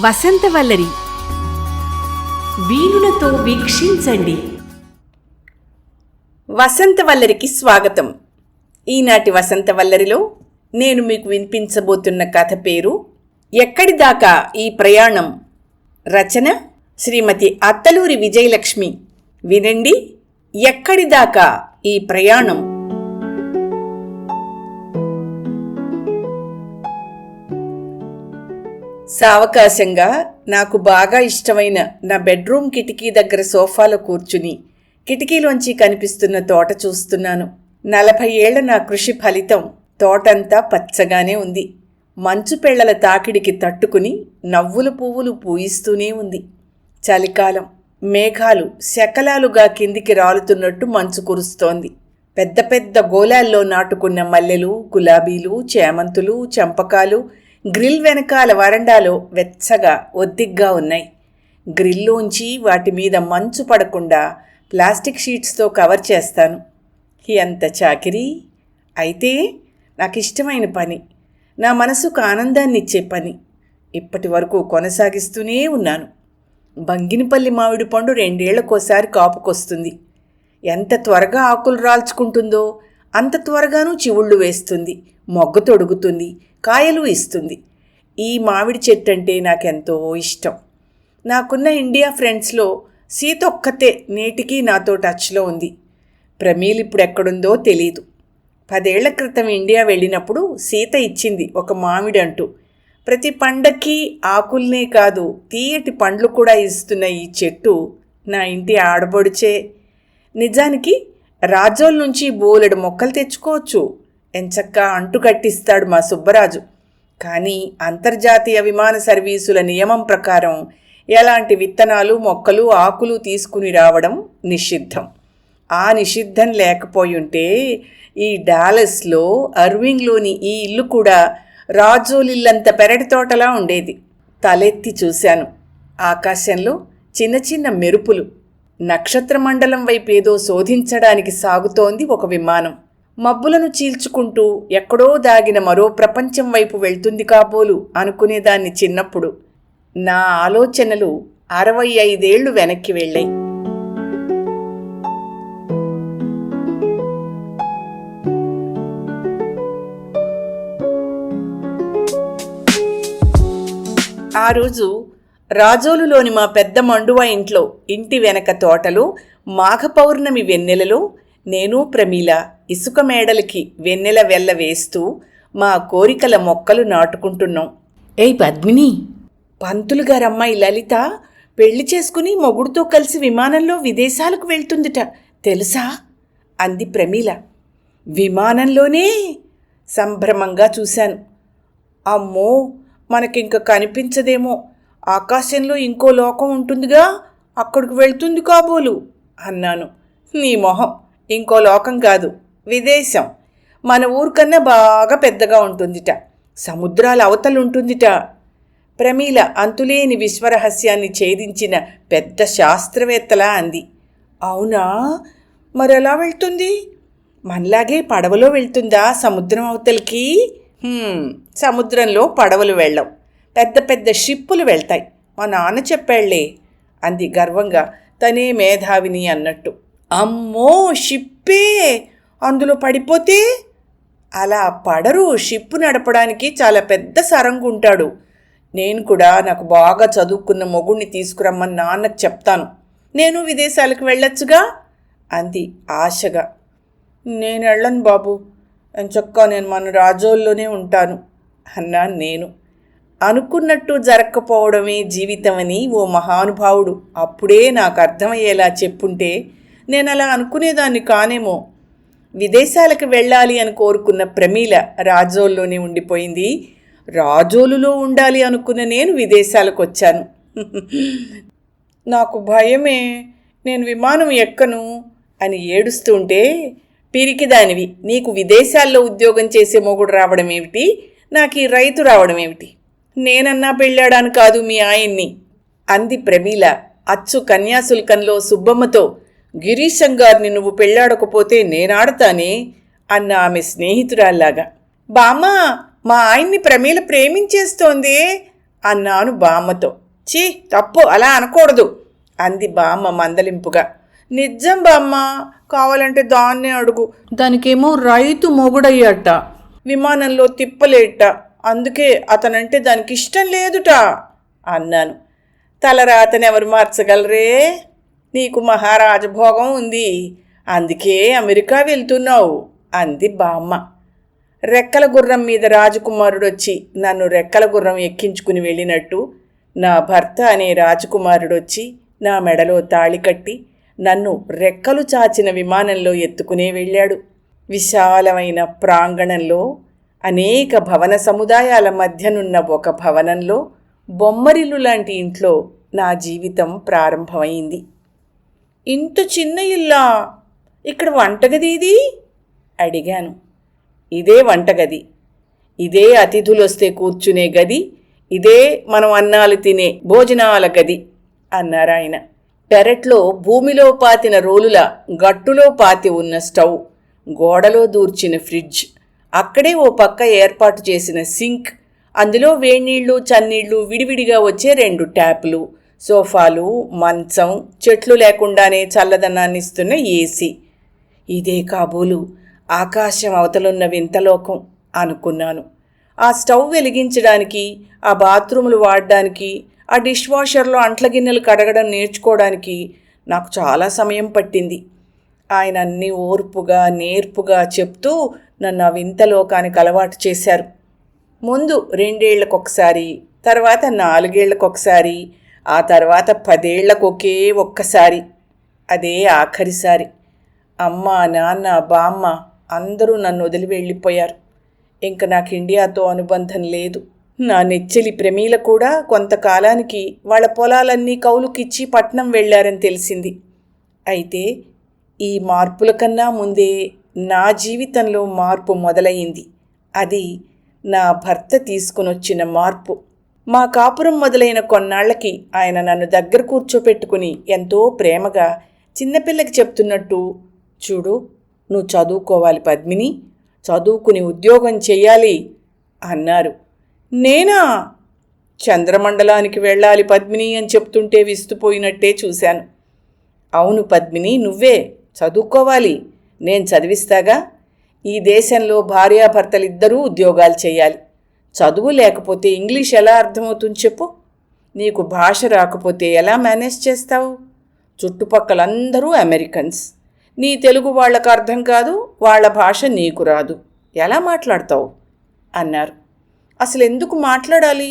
వసంతవల్లరి వీణులతో వీక్షించండి. వసంతవల్లరికి స్వాగతం. ఈనాటి వసంతవల్లరిలో నేను మీకు వినిపించబోతున్న కథ పేరు ఎక్కడిదాకా ఈ ప్రయాణం. రచన శ్రీమతి అత్తలూరి విజయలక్ష్మి. వినండి, ఎక్కడిదాకా ఈ ప్రయాణం. సావకాశంగా నాకు బాగా ఇష్టమైన నా బెడ్రూమ్ కిటికీ దగ్గర సోఫాలో కూర్చుని కిటికీలోంచి కనిపిస్తున్న తోట చూస్తున్నాను. 40 ఏళ్ల నా కృషి ఫలితం. తోటంతా పచ్చగానే ఉంది. మంచు పెళ్లల తాకిడికి తట్టుకుని నవ్వుల పువ్వులు పూయిస్తూనే ఉంది. చలికాలం. మేఘాలు శకలాలుగా కిందికి రాలుతున్నట్టు మంచు కురుస్తోంది. పెద్ద పెద్ద గోలాల్లో నాటుకున్న మల్లెలు, గులాబీలు, చేమంతులు, చంపకాలు గ్రిల్ వెనకాల వరండాలో వెచ్చగా ఒద్దిగ్గా ఉన్నాయి. గ్రిల్లోంచి వాటి మీద మంచు పడకుండా ప్లాస్టిక్ షీట్స్తో కవర్ చేస్తాను. ఎంత చాకిరీ! అయితే నాకు ఇష్టమైన పని, నా మనసుకు ఆనందాన్నిచ్చే పని. ఇప్పటి వరకు కొనసాగిస్తూనే ఉన్నాను. బంగినపల్లి మామిడి పండు 2 ఏళ్లకోసారి కాపుకొస్తుంది. ఎంత త్వరగా ఆకులు రాల్చుకుంటుందో అంత త్వరగానూ చివుళ్ళు వేస్తుంది, మొగ్గ తొడుగుతుంది, కాయలు ఇస్తుంది. ఈ మామిడి చెట్టు అంటే నాకెంతో ఇష్టం. నాకున్న ఇండియా ఫ్రెండ్స్లో సీత ఒక్కతే నేటికీ నాతో టచ్లో ఉంది. ప్రమీల్ ఇప్పుడు ఎక్కడుందో తెలీదు. 10 ఏళ్ల క్రితం ఇండియా వెళ్ళినప్పుడు సీత ఇచ్చింది ఒక మామిడి అంటూ. ప్రతి పండక్కి ఆకుల్నే కాదు తీయటి పండ్లు కూడా ఇస్తున్న ఈ చెట్టు నా ఇంటి ఆడబొడిచే. నిజానికి రాజోల్ నుంచి బోలెడు మొక్కలు తెచ్చుకోవచ్చు. ఎంచక్కా అంటు కట్టిస్తాడు మా సుబ్బరాజు. కానీ అంతర్జాతీయ విమాన సర్వీసుల నియమం ప్రకారం ఎలాంటి విత్తనాలు, మొక్కలు, ఆకులు తీసుకుని రావడం నిషిద్ధం. ఆ నిషిద్ధం లేకపోయుంటే ఈ డాలస్లో అర్వింగ్లోని ఈ ఇల్లు కూడా రాజోలిల్లంత పెరటి తోటలా ఉండేది. తలెత్తి చూశాను. ఆకాశంలో చిన్న చిన్న మెరుపులు. నక్షత్రమండలం వైపేదో శోధించడానికి సాగుతోంది ఒక విమానం. మబ్బులను చీల్చుకుంటూ ఎక్కడో దాగిన మరో ప్రపంచం వైపు వెళ్తుంది కాబోలు అనుకునేదాన్ని చిన్నప్పుడు. నా ఆలోచనలు 65 ఏళ్లు వెనక్కి వెళ్ళాయి. ఆ రోజు రాజోలులోని మా పెద్ద మండువా ఇంటి వెనక తోటలో మాఘ పౌర్ణమి వెన్నెలలో నేను ప్రమీల ఇసుక మేడలకి వెన్నెల వెల్ల వేస్తూ మా కోరికల మొక్కలు నాటుకుంటున్నాం. ఏయ్ పద్మిని, పంతులు గారమ్మాయి లలిత పెళ్లి చేసుకుని మొగుడుతో కలిసి విమానంలో విదేశాలకు వెళ్తుందిట, తెలుసా? అంది ప్రమీల. విమానంలోనే? సంభ్రమంగా చూశాను. అమ్మో, మనకింక కనిపించదేమో. ఆకాశంలో ఇంకో లోకం ఉంటుందిగా, అక్కడికి వెళ్తుంది కాబోలు అన్నాను. నీ మొహం, ఇంకో లోకం కాదు, విదేశం. మన ఊరికన్నా బాగా పెద్దగా ఉంటుందిట, సముద్రాల అవతలుంటుందిట. ప్రమీల అంతులేని విశ్వరహస్యాన్ని ఛేదించిన పెద్ద శాస్త్రవేత్తలా అంది. అవునా, మరెలా వెళ్తుంది? మనలాగే పడవలో వెళ్తుందా సముద్రం అవతలికి? సముద్రంలో పడవలు వెళ్ళం, పెద్ద పెద్ద షిప్పులు వెళ్తాయి. మా నాన్న చెప్పాళ్లే అంది గర్వంగా, తనే మేధావిని అన్నట్టు. అమ్మో, షిప్పే! అందులో పడిపోతే? అలా పడరు. షిప్పు నడపడానికి చాలా పెద్ద సరంగుంటాడు. నేను కూడా నాకు బాగా చదువుకున్న మొగుణ్ణి తీసుకురమ్మని నాన్నకు చెప్తాను. నేను విదేశాలకు వెళ్ళొచ్చుగా అంది ఆశగా. నేను వెళ్ళను బాబు, ఎంచక్కా నేను మన రాజోల్లోనే ఉంటాను అన్నాను నేను. అనుకున్నట్టు జరగకపోవడమే జీవితమని ఓ మహానుభావుడు అప్పుడే నాకు అర్థమయ్యేలా చెప్పుంటే నేను అలా అనుకునేదాన్ని కానేమో. విదేశాలకు వెళ్ళాలి అని కోరుకున్న ప్రమీల రాజోల్లోనే ఉండిపోయింది. రాజోలులో ఉండాలి అనుకున్న నేను విదేశాలకు వచ్చాను. నాకు భయమే, నేను విమానం ఎక్కను అని ఏడుస్తుంటే, పిరికిదానివి, నీకు విదేశాల్లో ఉద్యోగం చేసే మొగుడు రావడం ఏమిటి, నాకు ఈ రైతు రావడం ఏమిటి? నేనన్నా పెళ్ళాడాను కాదు మీ ఆయన్ని అంది ప్రమీల అచ్చు కన్యాశుల్కంలో సుబ్బమ్మతో. గిరీశం గారిని నువ్వు పెళ్ళాడకపోతే నేనాడతానే అన్న ఆమె స్నేహితురాల్లాగా. బామ్మ, మా ఆయన్ని ప్రమీల ప్రేమించేస్తోందే అన్నాను బామ్మతో. చీ, తప్పు, అలా అనకూడదు అంది బామ్మ మందలింపుగా. నిజం బామ్మ, కావాలంటే దాన్నే అడుగు. దానికేమో రైతు మొగుడయ్యట, విమానంలో తిప్పలేట, అందుకే అతనంటే దానికి ఇష్టం లేదుట అన్నాను. తలరాతనెవరు మార్చగలరే? నీకు మహారాజభోగం ఉంది, అందుకే అమెరికా వెళ్తున్నావు అంది బామ్మ. రెక్కల గుర్రం మీద రాజకుమారుడొచ్చి నన్ను రెక్కల గుర్రం ఎక్కించుకుని వెళ్ళినట్టు నా భర్త అనే రాజకుమారుడొచ్చి నా మెడలో తాళి కట్టి నన్ను రెక్కలు చాచిన విమానంలో ఎత్తుకునే వెళ్ళాడు. విశాలమైన ప్రాంగణంలో అనేక భవన సముదాయాల మధ్యనున్న ఒక భవనంలో బొమ్మరిల్లు లాంటి ఇంట్లో నా జీవితం ప్రారంభమైంది. ఇంత చిన్న ఇల్లా? ఇక్కడ వంటగది ఇది? అడిగాను. ఇదే వంటగది, ఇదే అతిథులొస్తే కూర్చునే గది, ఇదే మనం అన్నాలు తినే భోజనాల గది అన్నారాయన. పెరట్లో భూమిలో పాతిన రోలుల గట్టులో పాతి ఉన్న స్టవ్, గోడలో దూర్చిన ఫ్రిడ్జ్, అక్కడే ఓ పక్క ఏర్పాటు చేసిన సింక్, అందులో వేడినీళ్లు చన్నీళ్లు విడివిడిగా వచ్చే 2 ట్యాపులు, సోఫాలు, మంచం, చెట్లు లేకుండానే చల్లదనాన్నిస్తున్న ఏసీ. ఇదే కాబోలు ఆకాశం అవతలున్న వింతలోకం అనుకున్నాను. ఆ స్టవ్ వెలిగించడానికి, ఆ బాత్రూములు వాడడానికి, ఆ డిష్ వాషర్లో అంట్ల గిన్నెలు కడగడం నేర్చుకోవడానికి నాకు చాలా సమయం పట్టింది. ఆయన అన్నీ ఓర్పుగా నేర్పుగా చెప్తూ నన్ను ఆ వింతలోకానికి అలవాటు చేశారు. ముందు 2 ఏళ్లకొకసారి, తర్వాత 4 ఏళ్లకొకసారి, ఆ తర్వాత 10 ఏళ్లకొకే ఒక్కసారి, అదే ఆఖరిసారి. అమ్మ, నాన్న, బామ్మ అందరూ నన్ను వదిలి వెళ్ళిపోయారు. ఇంక నాకు ఇండియాతో అనుబంధం లేదు. నా నెచ్చెలి ప్రమీల కూడా కొంతకాలానికి వాళ్ళ పొలాలన్నీ కౌలుకిచ్చి పట్నం వెళ్లారని తెలిసింది. అయితే ఈ మార్పుల కన్నా ముందే నా జీవితంలో మార్పు మొదలయ్యింది. అది నా భర్త తీసుకునొచ్చిన మార్పు. మా కాపురం మొదలైన కొన్నాళ్లకి ఆయన నన్ను దగ్గర కూర్చోపెట్టుకుని ఎంతో ప్రేమగా చిన్నపిల్లకి చెప్తున్నట్టు, చూడు, నువ్వు చదువుకోవాలి పద్మిని, చదువుకుని ఉద్యోగం చెయ్యాలి అన్నారు. నేనా? చంద్రమండలానికి వెళ్ళాలి పద్మిని అని చెప్తుంటే విస్తుపోయినట్టే చూశాను. అవును పద్మిని, నువ్వే చదువుకోవాలి, నేను చదివిస్తాగా. ఈ దేశంలో భార్యాభర్తలిద్దరూ ఉద్యోగాలు చేయాలి. చదువు లేకపోతే ఇంగ్లీష్ ఎలా అర్థమవుతుంది చెప్పు? నీకు భాష రాకపోతే ఎలా మేనేజ్ చేస్తావు? చుట్టుపక్కలందరూ అమెరికన్స్. నీ తెలుగు వాళ్లకు అర్థం కాదు, వాళ్ళ భాష నీకు రాదు, ఎలా మాట్లాడతావు అన్నారు. అసలు ఎందుకు మాట్లాడాలి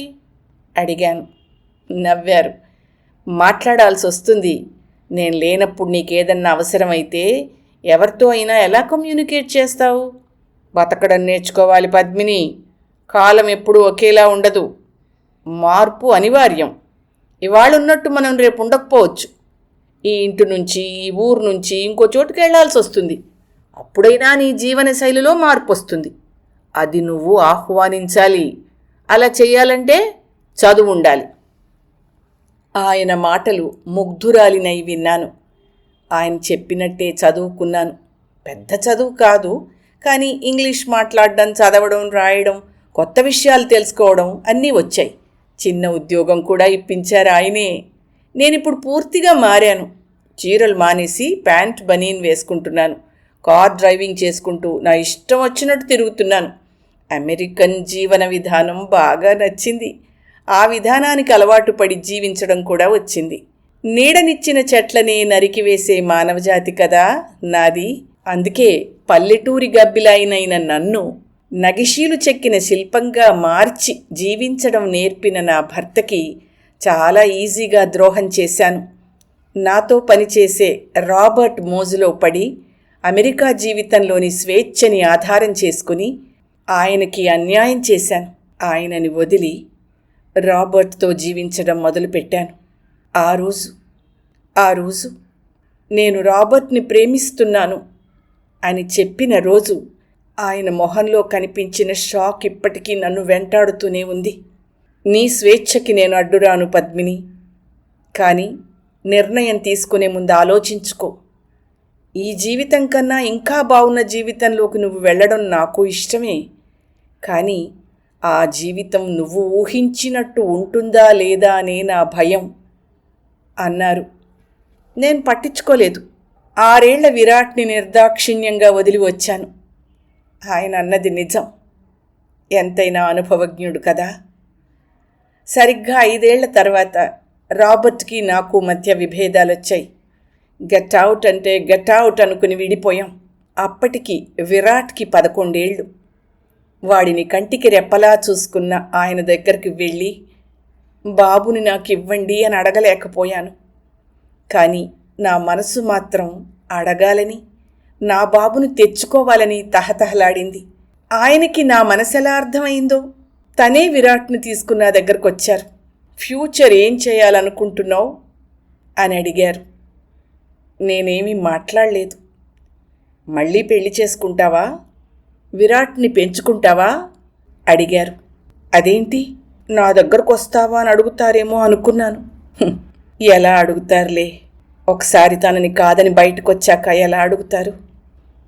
అడిగాను. నవ్వారు. మాట్లాడాల్సి వస్తుంది. నేను లేనప్పుడు నీకేదన్నా అవసరమైతే ఎవరితో అయినా ఎలా కమ్యూనికేట్ చేస్తావు? బతకడం నేర్చుకోవాలి పద్మిని. కాలం ఎప్పుడూ ఒకేలా ఉండదు. మార్పు అనివార్యం. ఇవాళ ఉన్నట్టు మనం రేపు ఉండకపోవచ్చు. ఈ ఇంటి నుంచి, ఈ ఊరు నుంచి ఇంకో చోటుకి వెళ్లాల్సి వస్తుంది. అప్పుడైనా నీ జీవన శైలిలో మార్పు వస్తుంది. అది నువ్వు ఆహ్వానించాలి. అలా చెయ్యాలంటే చదువు ఉండాలి. ఆయన మాటలు ముగ్ధురాలినై విన్నాను. ఆయన చెప్పినట్టే చదువుకున్నాను. పెద్ద చదువు కాదు, కానీ ఇంగ్లీష్ మాట్లాడడం, చదవడం, రాయడం, కొత్త విషయాలు తెలుసుకోవడం అన్నీ వచ్చాయి. చిన్న ఉద్యోగం కూడా ఇప్పించారు ఆయనే. నేనిప్పుడు పూర్తిగా మారాను. చీరలు మానేసి ప్యాంట్ బనీన్ వేసుకుంటున్నాను. కార్ డ్రైవింగ్ చేసుకుంటూ నా ఇష్టం వచ్చినట్టు తిరుగుతున్నాను. అమెరికన్ జీవన విధానం బాగా నచ్చింది. ఆ విధానానికి అలవాటు పడి జీవించడం కూడా వచ్చింది. నీడనిచ్చిన చెట్లనే నరికివేసే మానవజాతి కదా నాది. అందుకే పల్లెటూరి గబ్బిలాయినైన నన్ను నగిశీలు చెక్కిన శిల్పంగా మార్చి జీవించడం నేర్పిన నా భర్తకి చాలా ఈజీగా ద్రోహం చేశాను. నాతో పనిచేసే రాబర్ట్ మోజులో పడి అమెరికా జీవితంలోని స్వేచ్ఛని ఆధారం చేసుకుని ఆయనకి అన్యాయం చేశాను. ఆయనని వదిలి రాబర్ట్తో జీవించడం మొదలుపెట్టాను. ఆ రోజు నేను రాబర్ట్ని ప్రేమిస్తున్నాను అని చెప్పిన రోజు ఆయన మొహంలో కనిపించిన షాక్ ఇప్పటికీ నన్ను వెంటాడుతూనే ఉంది. నీ స్వేచ్ఛకి నేను అడ్డురాను పద్మిని, కానీ నిర్ణయం తీసుకునే ముందు ఆలోచించుకో. ఈ జీవితం కన్నా ఇంకా బాగున్న జీవితంలోకి నువ్వు వెళ్ళడం నాకు ఇష్టమే, కానీ ఆ జీవితం నువ్వు ఊహించినట్టు ఉంటుందా లేదా అనే నా భయం అన్నారు. నేను పట్టించుకోలేదు. 6 ఏళ్ల విరాట్ని నిర్దాక్షిణ్యంగా వదిలి వచ్చాను. ఆయన అన్నది నిజం. ఎంతైనా అనుభవజ్ఞుడు కదా. సరిగ్గా 5 ఏళ్ల తర్వాత రాబర్ట్కి నాకు మధ్య విభేదాలొచ్చాయి. గెట్ అవుట్ అంటే గెట్ అవుట్ అనుకుని విడిపోయాం. అప్పటికి విరాట్కి 11 ఏళ్ళు. వాడిని కంటికి రెప్పలా చూసుకున్న ఆయన దగ్గరికి వెళ్ళి బాబుని నాకు ఇవ్వండి అని అడగలేకపోయాను. కానీ నా మనసు మాత్రం అడగాలని, నా బాబును తెచ్చుకోవాలని తహతహలాడింది. ఆయనకి నా మనసెలా అర్థమైందో తనే విరాట్ను తీసుకున్న నా దగ్గరకు వచ్చారు. ఫ్యూచర్ ఏం చేయాలనుకుంటున్నావు అని అడిగారు. నేనేమీ మాట్లాడలేదు. మళ్ళీ పెళ్లి చేసుకుంటావా, విరాట్ని పెంచుకుంటావా అడిగారు. అదేంటి, నా దగ్గరకు వస్తావా అని అడుగుతారేమో అనుకున్నాను. ఎలా అడుగుతారులే, ఒకసారి తనని కాదని బయటకొచ్చాక ఎలా అడుగుతారు?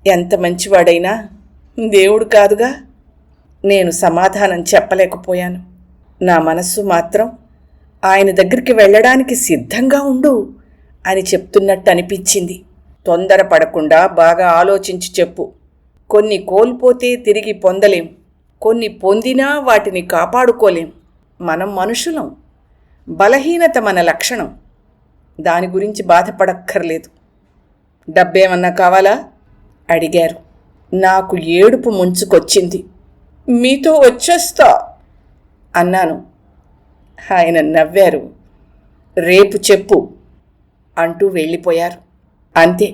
ఎంత మంచివాడైనా దేవుడు కాదుగా. నేను సమాధానం చెప్పలేకపోయాను. నా మనస్సు మాత్రం ఆయన దగ్గరికి వెళ్ళడానికి సిద్ధంగా ఉండు అని చెప్తున్నట్టు అనిపించింది. తొందరపడకుండా బాగా ఆలోచించి చెప్పు. కొన్ని కోల్పోతే తిరిగి పొందలేం, కొన్ని పొందినా వాటిని కాపాడుకోలేం. మనం మనుషులం. బలహీనత మన లక్షణం. దాని గురించి బాధపడక్కర్లేదు. డబ్బేమన్నా కావాలా అడిగారు. నాకు ఏడుపు ముంచుకొచ్చింది. మీతో వచ్చేస్తా అన్నాను. ఆయన నవ్వారు. రేపు చెప్పు అంటూ వెళ్ళిపోయారు. అంతే.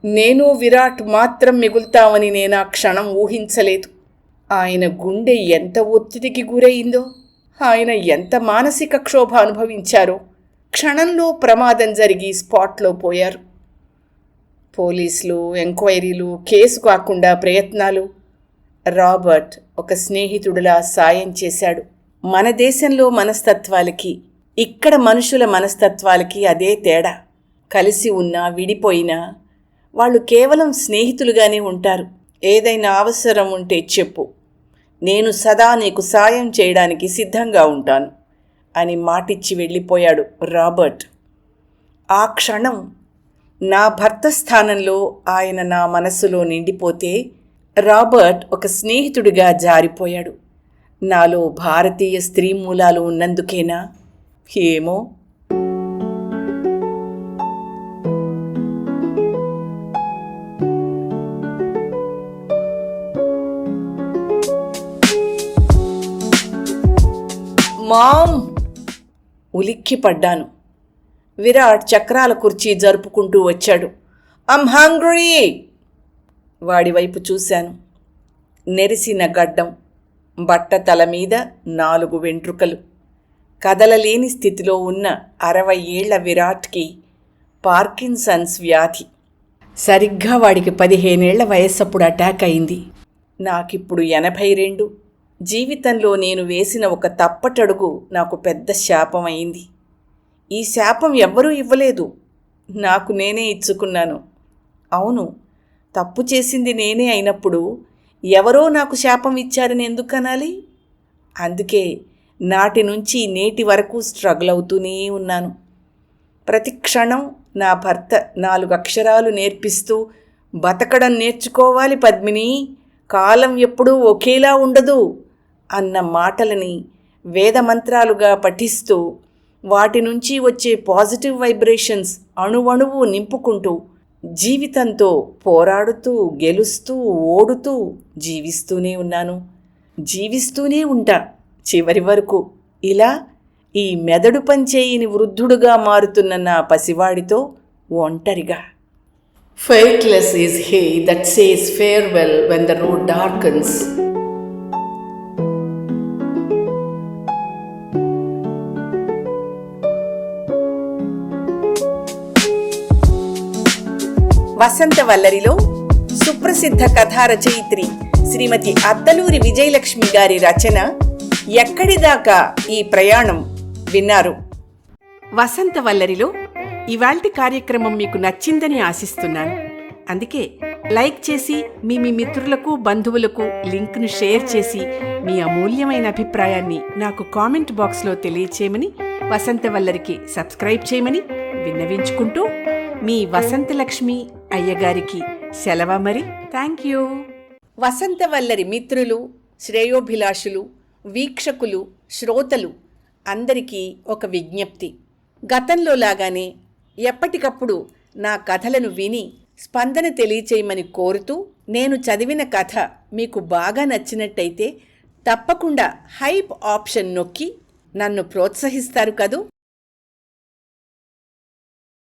నేను విరాట్ మాత్రం మిగులుతామని నేను ఆ క్షణం ఊహించలేదు. ఆయన గుండె ఎంత ఒత్తిడికి గురయిందో, ఆయన ఎంత మానసిక క్షోభ అనుభవించారో. క్షణంలో ప్రమాదం జరిగి స్పాట్లో పోయారు. పోలీసులు, ఎంక్వైరీలు, కేసు కాకుండా ప్రయత్నాలు. రాబర్ట్ ఒక స్నేహితుడిలా సాయం చేశాడు. మన దేశంలో మనస్తత్వాలకి, ఇక్కడ మనుషుల మనస్తత్వాలకి అదే తేడా. కలిసి ఉన్నా విడిపోయినా వాళ్ళు కేవలం స్నేహితులుగానే ఉంటారు. ఏదైనా అవసరం ఉంటే చెప్పు, నేను సదా నీకు సాయం చేయడానికి సిద్ధంగా ఉంటాను అని మాటిచ్చి వెళ్ళిపోయాడు రాబర్ట్. ఆ క్షణం నా భర్త స్థానంలో ఆయన నా మనసులో నిండిపోతే రాబర్ట్ ఒక స్నేహితుడిగా జారిపోయాడు. నాలో భారతీయ స్త్రీ మూలాలు ఉన్నందుకేనా ఏమో. మామ్! ఉలిక్కిపడ్డాను. విరాట్ చక్రాల కుర్చీ జరుపుకుంటూ వచ్చాడు. I'm hungry. వాడి వైపు చూశాను. నెరిసిన గడ్డం, బట్ట తల మీద 4 వెంట్రుకలు. కదలలేని స్థితిలో ఉన్న 60 ఏళ్ల విరాట్కి పార్కిన్సన్స్ వ్యాధి. సరిగ్గా వాడికి 15 ఏళ్ల వయస్సప్పుడు అటాక్ అయింది. నాకిప్పుడు 82. జీవితంలో నేను వేసిన ఒక తప్పటడుగు నాకు పెద్ద శాపం అయింది. ఈ శాపం ఎవ్వరూ ఇవ్వలేదు, నాకు నేనే ఇచ్చుకున్నాను. అవును, తప్పు చేసింది నేనే అయినప్పుడు ఎవరో నాకు శాపం ఇచ్చారని ఎందుకు అనాలి? అందుకే నాటి నుంచి నేటి వరకు స్ట్రగుల్ అవుతూనే ఉన్నాను. ప్రతి క్షణం నా భర్త 4 అక్షరాలు నేర్పిస్తూ, బతకడం నేర్చుకోవాలి పద్మిని, కాలం ఎప్పుడూ ఒకేలా ఉండదు అన్న మాటలని వేదమంత్రాలుగా పఠిస్తూ, వాటి నుంచి వచ్చే పాజిటివ్ వైబ్రేషన్స్ అణువణువు నింపుకుంటూ, జీవితంతో పోరాడుతూ, గెలుస్తూ, ఓడుతూ జీవిస్తూనే ఉన్నాను. జీవిస్తూనే ఉంటా చివరి వరకు. ఇలా ఈ మెదడు పనిచేయని వృద్ధుడుగా మారుతున్న నా పసివాడితో ఒంటరిగా. Faithless is he that says farewell when the road darkens. వసంత వల్లరిలో సుప్రసిద్ధ కథా రచయిత్రి శ్రీమతి అత్తలూరి విజయలక్ష్మి గారి రచన ఎక్కడిదాకా ఈ ప్రయాణం విన్నారు. వసంత వల్లరిలో ఇవాల్టి కార్యక్రమం మీకు నచ్చిందని ఆశిస్తున్నాను. అందుకే లైక్ చేసి మీ మిత్రులకు బంధువులకు లింక్ను షేర్ చేసి మీ అమూల్యమైన అభిప్రాయాన్ని నాకు కామెంట్ బాక్స్లో తెలియచేయమని, వసంతవల్లరికి సబ్స్క్రైబ్ చేయమని విన్నవించుకుంటూ మీ వసంతలక్ష్మి అయ్యగారికి సెలవు మరి. Thank you. వసంతవల్లరి మిత్రులు, శ్రేయోభిలాషులు, వీక్షకులు, శ్రోతలు అందరికీ ఒక విజ్ఞప్తి. గతంలో లాగానే ఎప్పటికప్పుడు నా కథలను విని స్పందన తెలియచేయమని కోరుతూ, నేను చదివిన కథ మీకు బాగా నచ్చినట్టయితే తప్పకుండా హైప్ ఆప్షన్ నొక్కి నన్ను ప్రోత్సహిస్తారు కదూ.